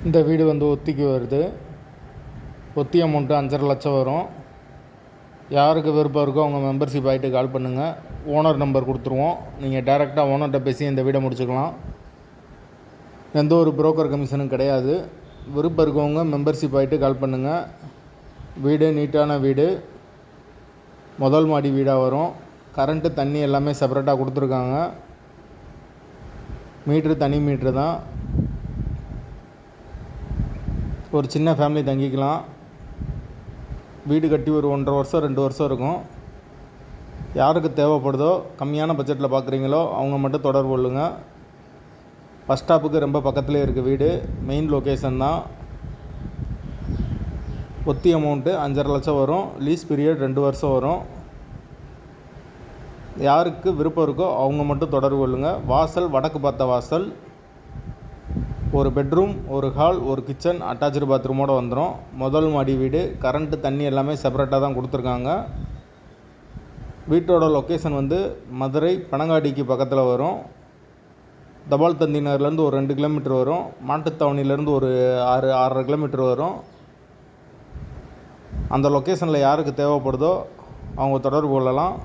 இந்த வீடு வந்து ஒத்திக்கு வருது. ஒத்தி அமௌண்ட்டு 5.5 லட்சம் வரும். யாருக்கு விருப்பம் இருக்கோ அவங்க மெம்பர்ஷிப் ஆகிட்டு கால் பண்ணுங்கள். ஓனர் நம்பர் கொடுத்துருவோம். நீங்கள் டைரெக்டாக ஓனர்கிட்ட பேசி இந்த வீடை முடிச்சுக்கலாம். எந்த ஒரு புரோக்கர் கமிஷனும் கிடையாது. விருப்பம் இருக்கவங்க மெம்பர்ஷிப் ஆகிட்டு கால் பண்ணுங்கள். வீடு நீட்டான வீடு, முதல் மாடி வீடாக வரும். கரண்ட்டு தண்ணி எல்லாமே செப்பரேட்டாக கொடுத்துருக்காங்க. மீட்ரு தனி மீட்ரு தான். ஒரு சின்ன ஃபேமிலி தங்கிக்கலாம். வீடு கட்டி ஒரு 1.5 வருஷம் 2 வருஷம் இருக்கும். யாருக்கு தேவைப்படுதோ, கம்மியான பட்ஜெட்டில் பார்க்குறீங்களோ அவங்க மட்டும் தொடர்பு கொள்ளுங்கள். பஸ் ஸ்டாப்புக்கு ரொம்ப பக்கத்துலேயே இருக்குது வீடு. மெயின் லொக்கேஷன் தான். ஒத்தி அமௌண்ட்டு 5.5 லட்சம் வரும். லீஸ் பீரியட் 2 வருஷம் வரும். யாருக்கு விருப்பம் இருக்கோ அவங்க மட்டும் தொடர்பு கொள்ளுங்கள். வாசல் வடக்கு பார்த்த வாசல். ஒரு பெட்ரூம், ஒரு ஹால், ஒரு கிச்சன், அட்டாச்சு பாத்ரூமோடு வந்துடும். முதல் மாடி வீடு. கரண்ட்டு தண்ணி எல்லாமே செப்பரேட்டாக தான் கொடுத்துருக்காங்க. வீட்டோட லொக்கேஷன் வந்து மதுரை பனங்காடிக்கு பக்கத்தில் வரும். தபால் தந்தி நகர்லேருந்து ஒரு 2 கிலோமீட்டர் வரும். மாட்டுத்தாவணிலேருந்து ஒரு 6-6.5 கிலோமீட்டர் வரும். அந்த லொக்கேஷனில் யாருக்கு தேவைப்படுதோ அவங்க தொடர்பு கொள்ளலாம்.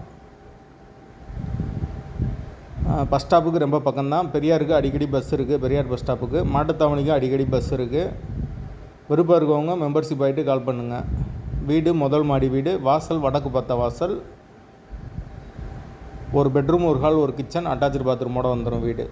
பஸ் ஸ்டாப்புக்கு ரொம்ப பக்கம்தான். பெரியாருக்கு அடிக்கடி பஸ் இருக்குது. பெரியார் பஸ் ஸ்டாப்புக்கு, மாட்டுத்தாவணிக்கு அடிக்கடி பஸ் இருக்குது. விருப்பம் இருக்கவங்க மெம்பர்ஷிப் ஆகிட்டு கால் பண்ணுங்கள். வீடு முதல் மாடி வீடு. வாசல் வடக்கு பார்த்த வாசல். ஒரு பெட்ரூம், ஒரு ஹால், ஒரு கிச்சன், அட்டாச்சு பாத்ரூமோடு வந்துடும் வீடு.